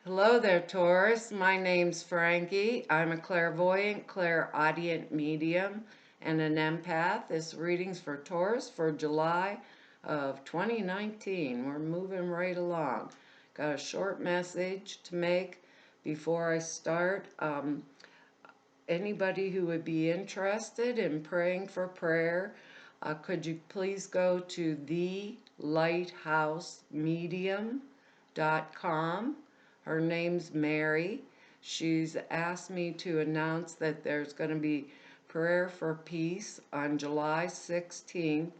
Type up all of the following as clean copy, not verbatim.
Hello there, Taurus. My name's Frankie. I'm a clairvoyant, clairaudient medium, and an empath. This reading's for Taurus for July of 2019. We're moving right along. Got a short message to make before I start. Anybody who would be interested in praying for prayer, could you please go to thelighthouse.medium.com. Her name's Mary. She's asked me to announce that there's going to be prayer for peace on July 16th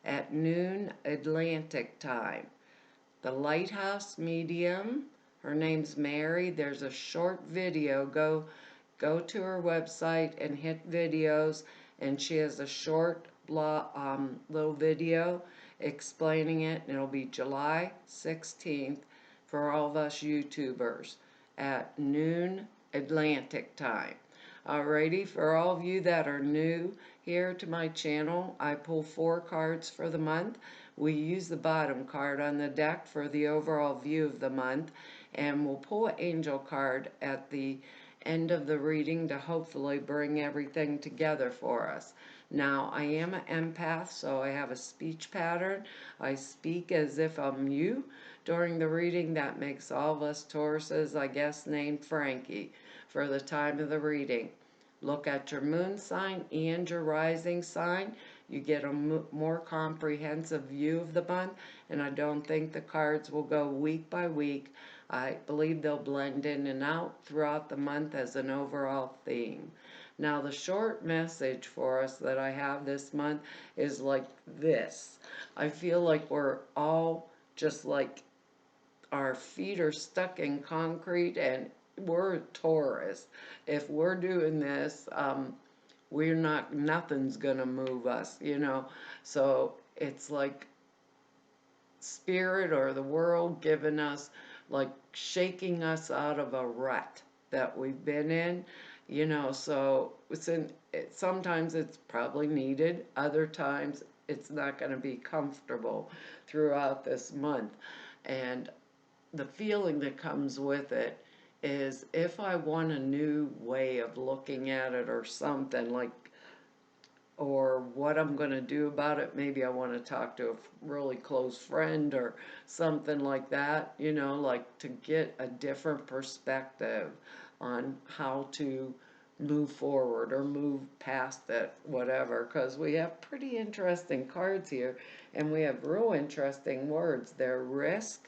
at noon Atlantic time. The Lighthouse Medium, her name's Mary. There's a short video. Go to her website and hit videos, and she has a short little video explaining it, and it'll be July 16th for all of us YouTubers at noon Atlantic time. Alrighty, for all of you that are new here to my channel, I pull 4 cards for the month. We use the bottom card on the deck for the overall view of the month, and we'll pull an angel card at the end of the reading to hopefully bring everything together for us. Now, I am an empath, so I have a speech pattern. I speak as if I'm you during the reading. That makes all of us Tauruses, I guess, named Frankie for the time of the reading. Look at your moon sign and your rising sign. You get a more comprehensive view of the month, and I don't think the cards will go week by week. I believe they'll blend in and out throughout the month as an overall theme. Now, the short message for us that I have this month is like this. I feel like we're all just like our feet are stuck in concrete, and we're Taurus. If we're doing this, nothing's gonna move us. So it's like spirit or the world giving us, like shaking us out of a rut that we've been in. So sometimes it's probably needed, other times it's not going to be comfortable throughout this month. And the feeling that comes with it is, if I want a new way of looking at it or something, like, or what I'm going to do about it. Maybe I want to talk to a really close friend or something like that, like to get a different perspective on how to move forward or move past it, whatever, because we have pretty interesting cards here, and we have real interesting words. They're risk,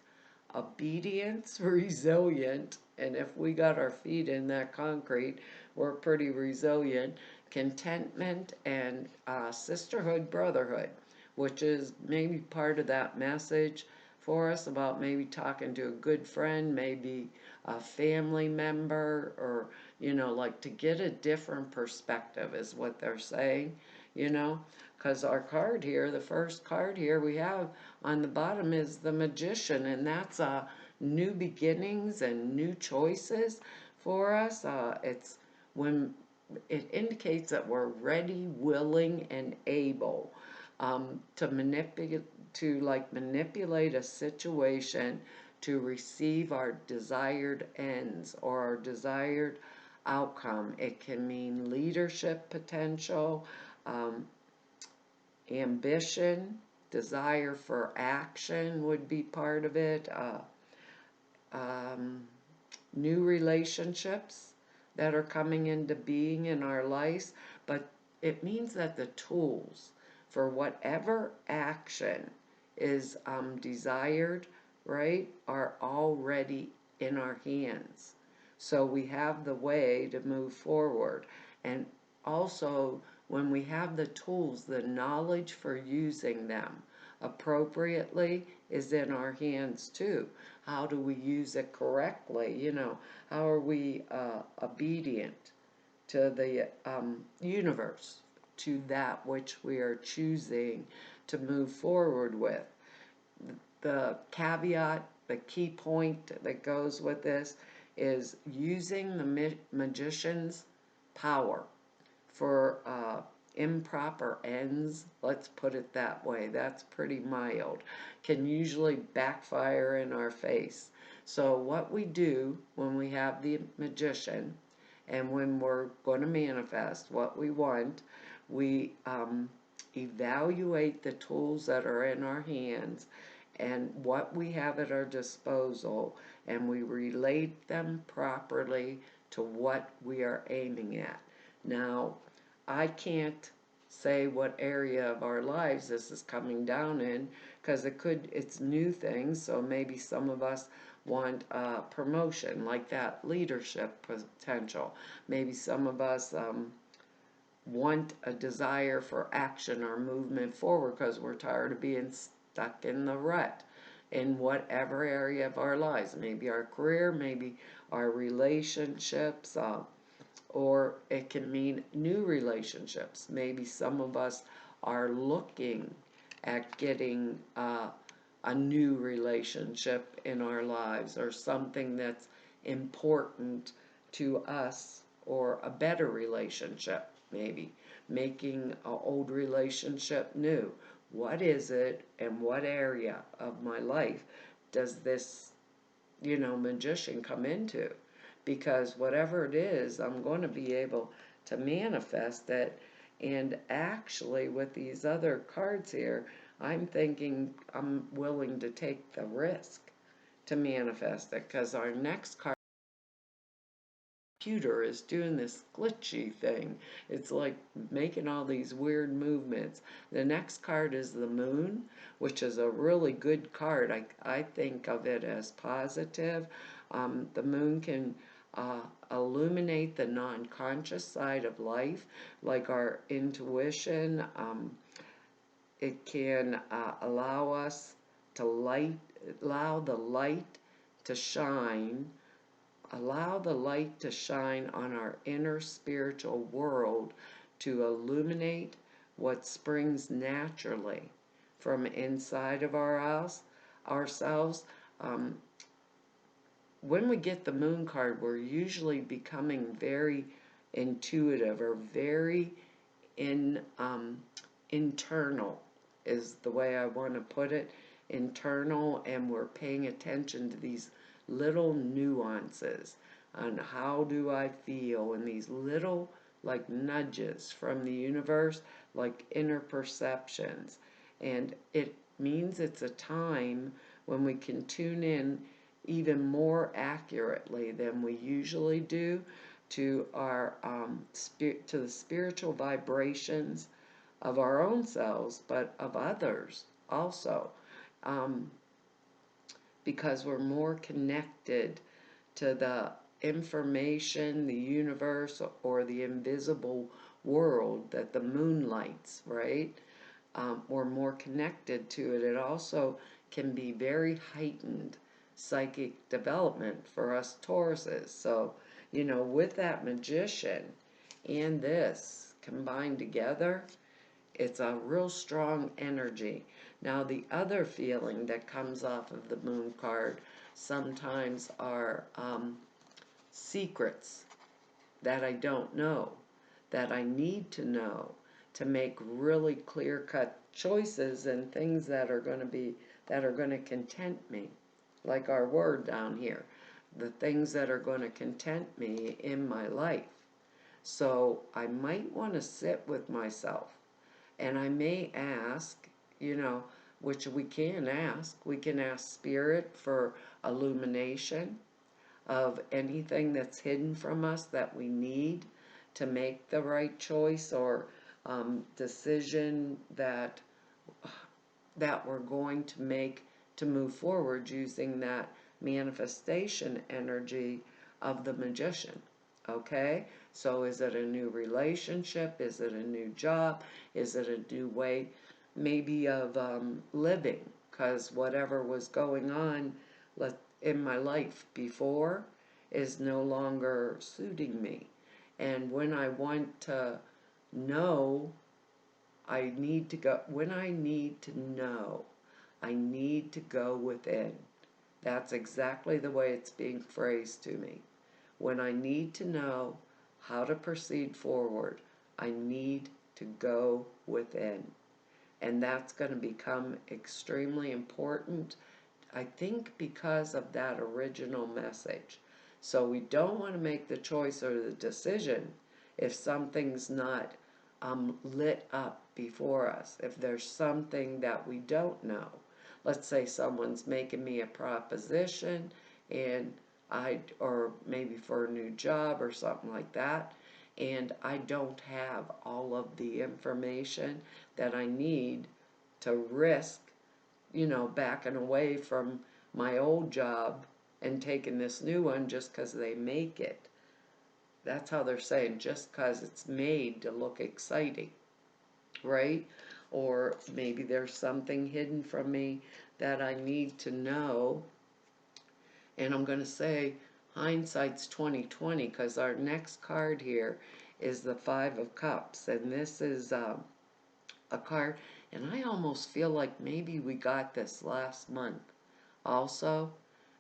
obedience, resilient, and if we got our feet in that concrete, we're pretty resilient, contentment, and sisterhood, brotherhood, which is maybe part of that message for us about maybe talking to a good friend, maybe a family member, or, like to get a different perspective is what they're saying. Because our card here, the first card here we have on the bottom is the Magician, and that's new beginnings and new choices for us. It's when it indicates that we're ready, willing, and able to manipulate a situation to receive our desired ends or our desired outcome. It can mean leadership potential, ambition, desire for action would be part of it, new relationships that are coming into being in our lives. But it means that the tools for whatever action is desired, right, are already in our hands. So we have the way to move forward. And also, when we have the tools, the knowledge for using them appropriately is in our hands too. How do we use it correctly? How are we obedient to the universe, to that which we are choosing to move forward with? The caveat, the key point that goes with this is using the magician's power for improper ends, let's put it that way. That's pretty mild. Can usually backfire in our face. So what we do when we have the Magician and when we're going to manifest what we want, we evaluate the tools that are in our hands and what we have at our disposal, and we relate them properly to what we are aiming at. Now, I can't say what area of our lives this is coming down in, because it's new things. So maybe some of us want promotion, like that leadership potential. Maybe some of us want a desire for action or movement forward because we're tired of being stuck in the rut in whatever area of our lives. Maybe our career, maybe our relationships, or it can mean new relationships. Maybe some of us are looking at getting a new relationship in our lives, or something that's important to us, or a better relationship, maybe making an old relationship new. What is it, and what area of my life does this, Magician come into? Because whatever it is, I'm going to be able to manifest it. And actually, with these other cards here, I'm thinking I'm willing to take the risk to manifest it, because our next card, computer, is doing this glitchy thing. It's like making all these weird movements. The next card is the Moon, which is a really good card. I think of it as positive. The Moon can illuminate the non-conscious side of life, like our intuition. It can allow us to allow the light to shine allow the light to shine on our inner spiritual world, to illuminate what springs naturally from inside of ourselves. When we get the Moon card, we're usually becoming very intuitive, or very internal, is the way I want to put it. Internal, and we're paying attention to these little nuances on how do I feel, and these little like nudges from the universe, like inner perceptions. And it means it's a time when we can tune in even more accurately than we usually do to our to the spiritual vibrations of our own selves, but of others also. Because we're more connected to the information, the universe, or the invisible world that the moon lights, right? We're more connected to it. It also can be very heightened psychic development for us Tauruses. So, with that Magician and this combined together, it's a real strong energy. Now, the other feeling that comes off of the Moon card sometimes are secrets that I don't know, that I need to know to make really clear-cut choices and things that are going to content me, like our word down here, the things that are going to content me in my life. So I might want to sit with myself, and I may ask, which we can ask. We can ask Spirit for illumination of anything that's hidden from us that we need to make the right choice, or decision that we're going to make to move forward, using that manifestation energy of the Magician. Okay? So is it a new relationship? Is it a new job? Is it a new way maybe of living? Because whatever was going on in my life before is no longer suiting me. And when I want to know, I need to go. When I need to know, I need to go within. That's exactly the way it's being phrased to me. When I need to know how to proceed forward, I need to go within. And that's going to become extremely important I think because of that original message. So we don't want to make the choice or the decision if something's not lit up before us. If there's something that we don't know. Let's say someone's making me a proposition and or maybe for a new job or something like that, and I don't have all of the information that I need to risk, backing away from my old job and taking this new one just because they make it. That's how they're saying, just because it's made to look exciting, right? Or maybe there's something hidden from me that I need to know. And I'm going to say hindsight's 2020 because our next card here is the Five of Cups. And this is a card, and I almost feel like maybe we got this last month. Also,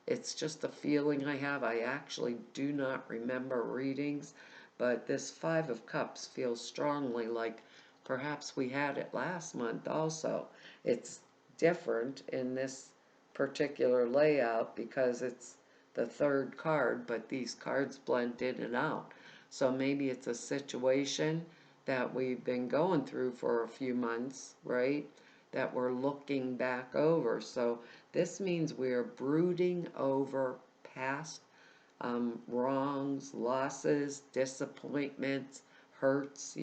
it's just a feeling I have. I actually do not remember readings, but this Five of Cups feels strongly like perhaps we had it last month also. It's different in this particular layout because it's the third card, but these cards blend in and out. So maybe it's a situation that we've been going through for a few months, right? That we're looking back over. So this means we're brooding over past wrongs, losses, disappointments, hurts,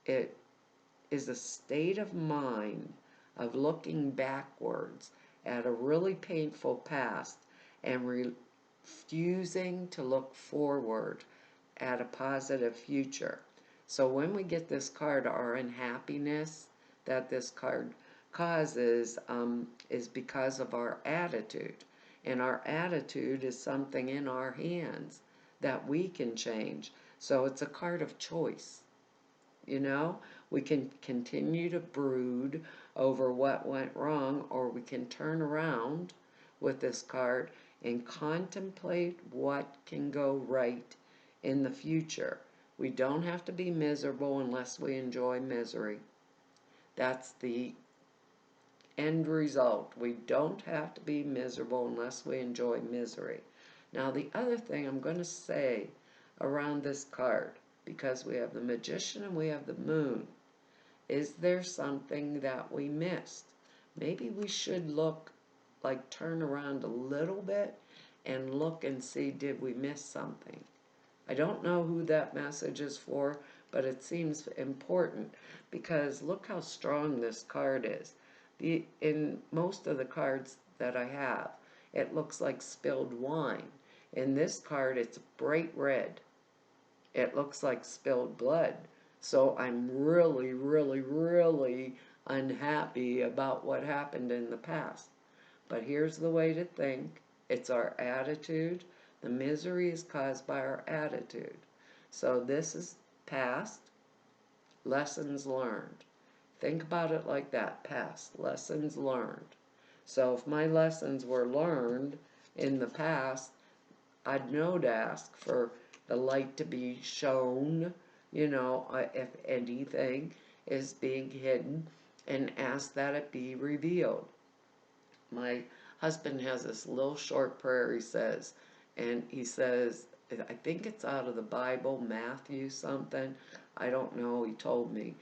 It is a state of mind of looking backwards at a really painful past and refusing to look forward at a positive future. So when we get this card, our unhappiness that this card causes is because of our attitude. And our attitude is something in our hands that we can change. So it's a card of choice. We can continue to brood over what went wrong, or we can turn around with this card and contemplate what can go right in the future. We don't have to be miserable unless we enjoy misery. That's the end result. We don't have to be miserable unless we enjoy misery. Now, the other thing I'm going to say around this card, because we have the Magician and we have the Moon, is there something that we missed? Maybe we should turn around a little bit and look and see, did we miss something? I don't know who that message is for, but it seems important because look how strong this card is. In most of the cards that I have, it looks like spilled wine. In this card, it's bright red. It looks like spilled blood. So I'm really, really, really unhappy about what happened in the past. But here's the way to think. It's our attitude. The misery is caused by our attitude. So this is past, lessons learned. Think about it like that, past, lessons learned. So if my lessons were learned in the past, I'd know to ask for the light to be shown, if anything is being hidden, and ask that it be revealed. My husband has this little short prayer he says, and he says, I think it's out of the Bible, Matthew something, I don't know, he told me.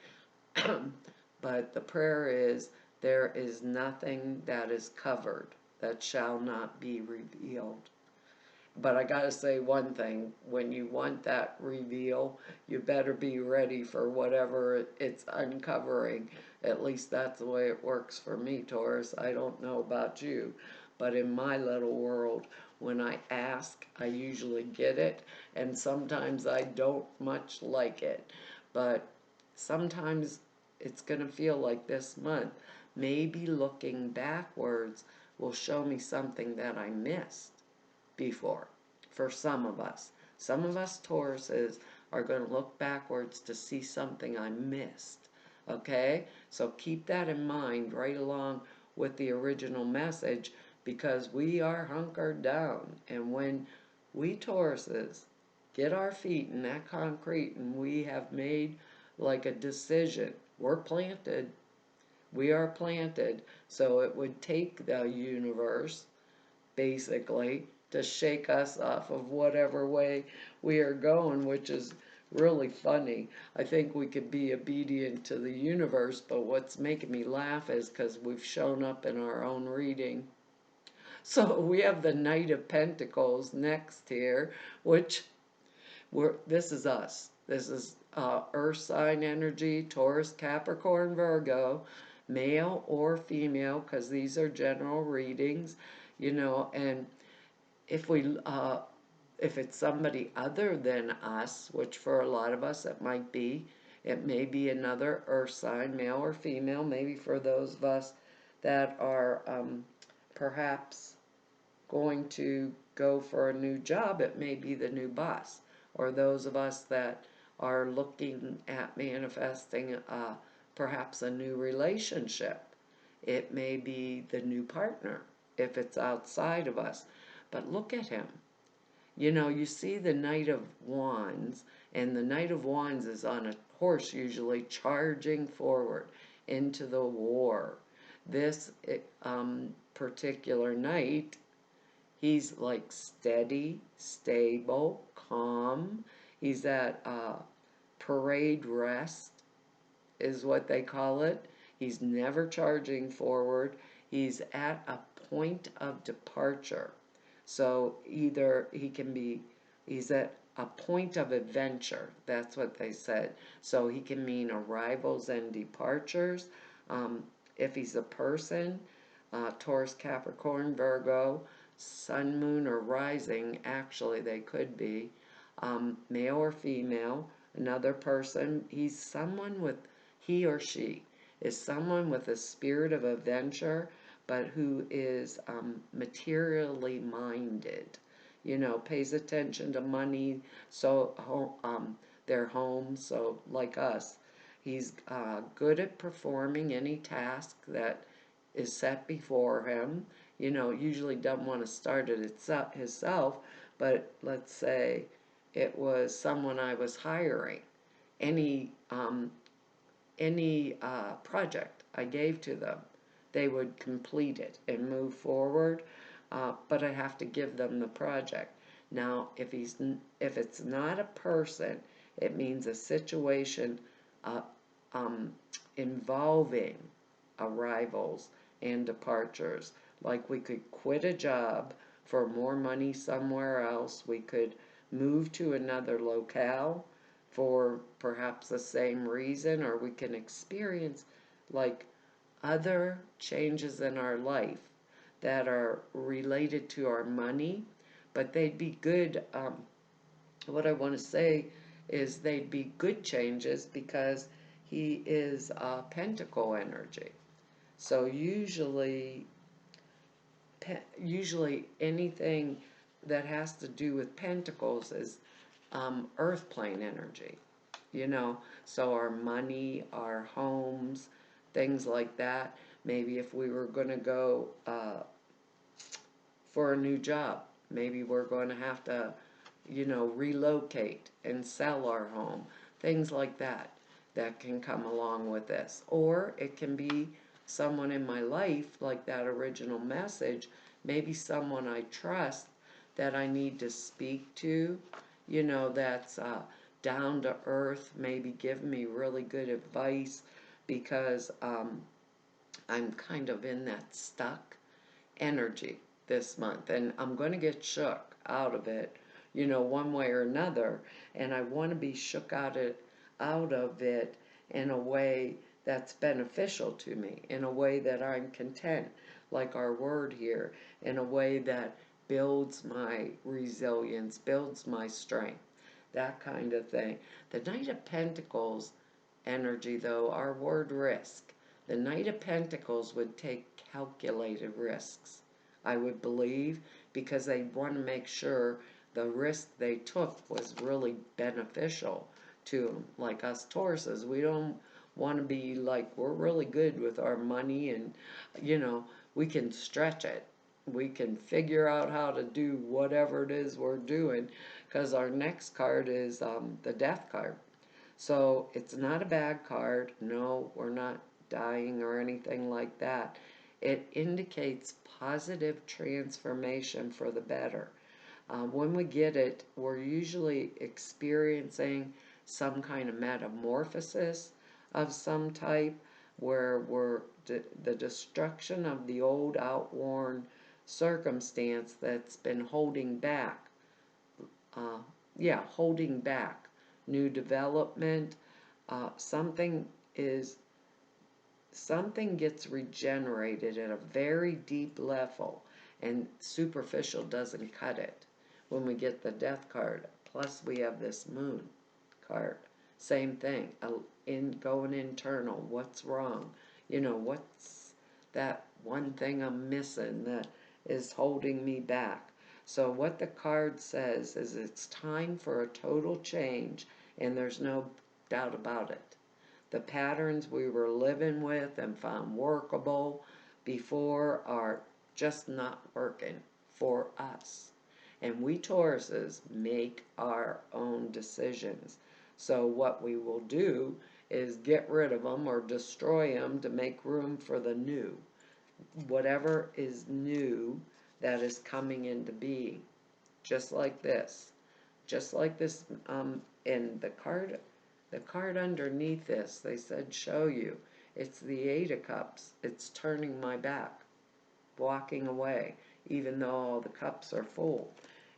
But the prayer is, there is nothing that is covered that shall not be revealed. But I gotta say one thing, when you want that reveal, you better be ready for whatever it's uncovering. At least that's the way it works for me, Taurus. I don't know about you, but in my little world, when I ask, I usually get it, and sometimes I don't much like it. But sometimes it's gonna feel like this month. Maybe looking backwards will show me something that I missed before. For some of us Tauruses are going to look backwards to see something I missed. Okay, so keep that in mind right along with the original message, because we are hunkered down, and when we Tauruses get our feet in that concrete and we have made like a decision, we're planted, We are planted, so it would take the universe, basically, to shake us off of whatever way we are going, which is really funny. I think we could be obedient to the universe, but what's making me laugh is because we've shown up in our own reading. So we have the Knight of Pentacles next here, which this is us. This is Earth sign energy, Taurus, Capricorn, Virgo, male or female, because these are general readings, and if we if it's somebody other than us, which for a lot of us it may be another earth sign, male or female. Maybe for those of us that are perhaps going to go for a new job, it may be the new boss. Or those of us that are looking at manifesting perhaps a new relationship, it may be the new partner if it's outside of us. But look at him. You see the Knight of Wands, and the Knight of Wands is on a horse, usually charging forward into the war. This particular knight, he's like steady, stable, calm. He's at parade rest, is what they call it. He's never charging forward. He's at a point of departure. So either he's at a point of adventure. That's what they said. So he can mean arrivals and departures. If he's a person, Taurus, Capricorn, Virgo, Sun, Moon, or Rising, actually they could be, male or female, another person. He or she is someone with a spirit of adventure, but who is materially minded, pays attention to money, so their home, so like us. He's good at performing any task that is set before him. Usually doesn't want to start it himself, but let's say it was someone I was hiring. Any project I gave to them, they would complete it and move forward, but I have to give them the project. Now, if it's not a person, it means a situation involving arrivals and departures. Like we could quit a job for more money somewhere else. We could move to another locale for perhaps the same reason, or we can experience like other changes in our life that are related to our money, but they'd be good. What I want to say is they'd be good changes because he is pentacle energy. So usually anything that has to do with pentacles is earth plane energy, so our money, our homes, things like that. Maybe if we were going to go for a new job, maybe we're going to have to, relocate and sell our home, things like that can come along with this. Or it can be someone in my life, like that original message, maybe someone I trust that I need to speak to, that's down to earth, maybe give me really good advice, because I'm kind of in that stuck energy this month, and I'm going to get shook out of it, one way or another, and I want to be shook out of it in a way that's beneficial to me, in a way that I'm content, like our word here, in a way that builds my resilience, builds my strength, that kind of thing. The Knight of Pentacles energy, though, our word risk. The Knight of Pentacles would take calculated risks, I would believe, because they want to make sure the risk they took was really beneficial to them. Like us Tauruses, we don't want to be like, we're really good with our money, and we can stretch it. We can figure out how to do whatever it is we're doing, because our next card is the Death card. So it's not a bad card. No, we're not dying or anything like that. It indicates positive transformation for the better. When we get it, we're usually experiencing some kind of metamorphosis of some type, where the destruction of the old outworn circumstance that's been holding back, holding back new development. Something gets regenerated at a very deep level, and superficial doesn't cut it. When we get the death card, plus we have this moon card, same thing, going internal. What's wrong? What's that one thing I'm missing that is holding me back? So what the card says is it's time for a total change, and there's no doubt about it. The patterns we were living with and found workable before are just not working for us. And we Tauruses make our own decisions. So what we will do is get rid of them or destroy them to make room for the new. Whatever is new that is coming into being. Just like this. Just like this, and the card underneath this, they said show you. It's the Eight of Cups. It's turning my back, walking away, even though all the cups are full.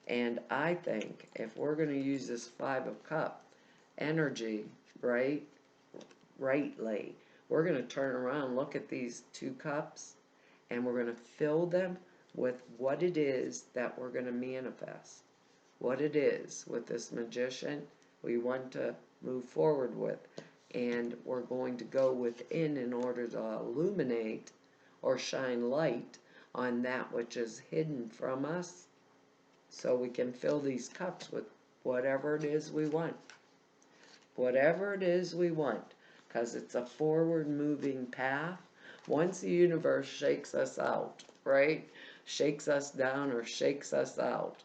And I think if we're going to use this Five of Cups energy, rightly, we're going to turn around, look at these two cups, and we're going to fill them with what it is that we're going to manifest. What it is with this Magician we want to move forward with. And we're going to go within in order to illuminate or shine light on that which is hidden from us, so we can fill these cups with whatever it is we want. Whatever it is we want, because it's a forward moving path. Once the universe shakes us out, right? Shakes us down or shakes us out.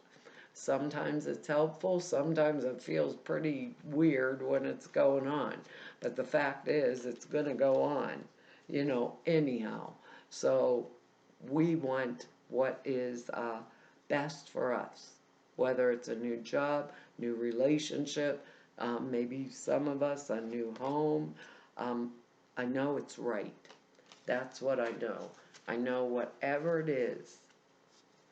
Sometimes it's helpful, sometimes it feels pretty weird when it's going on. But the fact is, it's going to go on, anyhow. So we want what is best for us, whether it's a new job, new relationship, maybe some of us a new home. I know it's right. That's what I know. I know whatever it is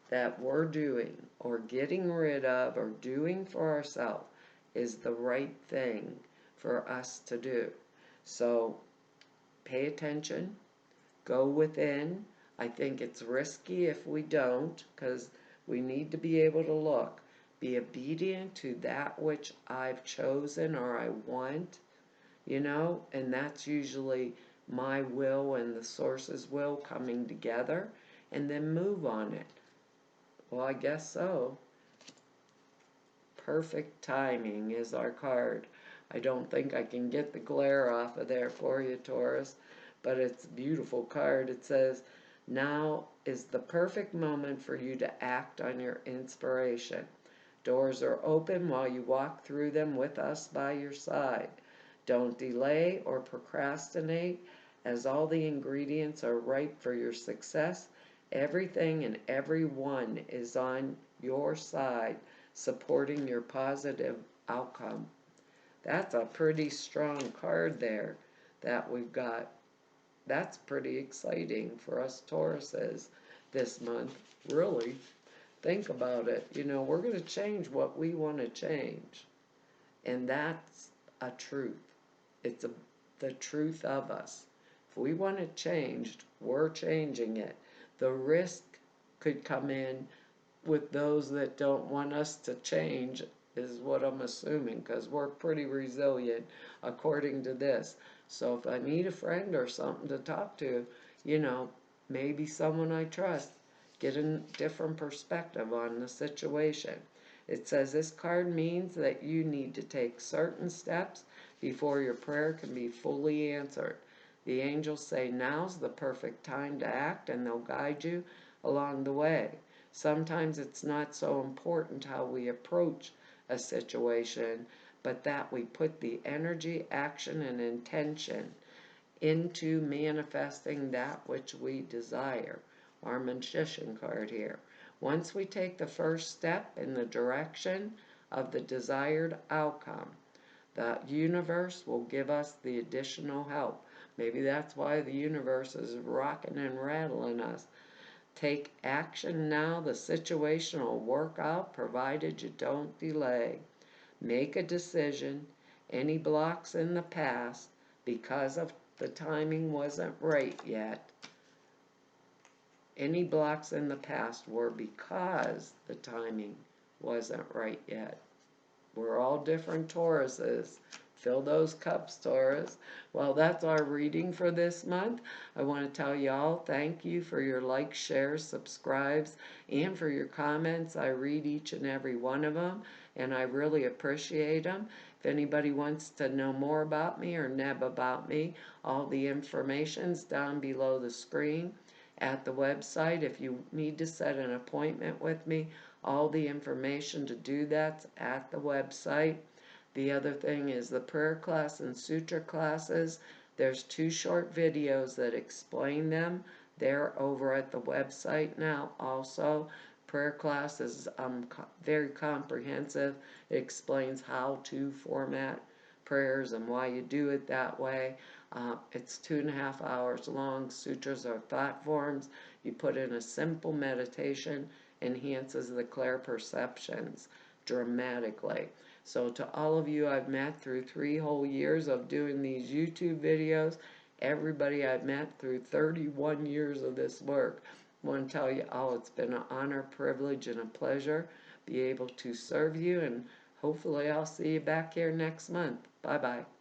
that we're doing or getting rid of or doing for ourselves is the right thing for us to do. So pay attention, go within. I think it's risky if we don't, because we need to be able to look, be obedient to that which I've chosen or I want, and that's usually my will and the source's will coming together, and then move on it. Well, I guess so. Perfect timing is our card. I don't think I can get the glare off of there for you, Taurus, but it's a beautiful card. It says, now is the perfect moment for you to act on your inspiration. Doors are open while you walk through them with us by your side. Don't delay or procrastinate, as all the ingredients are ripe for your success. Everything and everyone is on your side, supporting your positive outcome. That's a pretty strong card there that we've got. That's pretty exciting for us Tauruses this month. Really, think about it. We're going to change what we want to change. And that's a truth. It's the truth of us. If we want it changed, we're changing it. The risk could come in with those that don't want us to change, is what I'm assuming, because we're pretty resilient according to this. So if I need a friend or something to talk to, maybe someone I trust, get a different perspective on the situation. It says this card means that you need to take certain steps before your prayer can be fully answered. The angels say now's the perfect time to act, and they'll guide you along the way. Sometimes it's not so important how we approach a situation, but that we put the energy, action, and intention into manifesting that which we desire. Our magician card here. Once we take the first step in the direction of the desired outcome, the universe will give us the additional help. Maybe that's why the universe is rocking and rattling us. Take action now. The situation will work out provided you don't delay. Make a decision. Any blocks in the past because of the timing wasn't right yet. Any blocks in the past were because the timing wasn't right yet. We're all different Tauruses. Fill those cups, Taurus. Well, that's our reading for this month. I want to tell y'all thank you for your likes, shares, subscribes, and for your comments. I read each and every one of them, and I really appreciate them. If anybody wants to know more about me or neb about me, all the information's down below the screen at the website. If you need to set an appointment with me, all the information to do that's at the website. The other thing is the prayer class and sutra classes. There's 2 short videos that explain them. They're over at the website now also. Prayer class is very comprehensive. It explains how to format prayers and why you do it that way. It's 2.5 hours long. Sutras are thought forms. You put in a simple meditation, enhances the clear perceptions dramatically. So to all of you I've met through 3 whole years of doing these YouTube videos, everybody I've met through 31 years of this work, I want to tell you all it's been an honor, privilege, and a pleasure be able to serve you, and hopefully I'll see you back here next month. Bye-bye.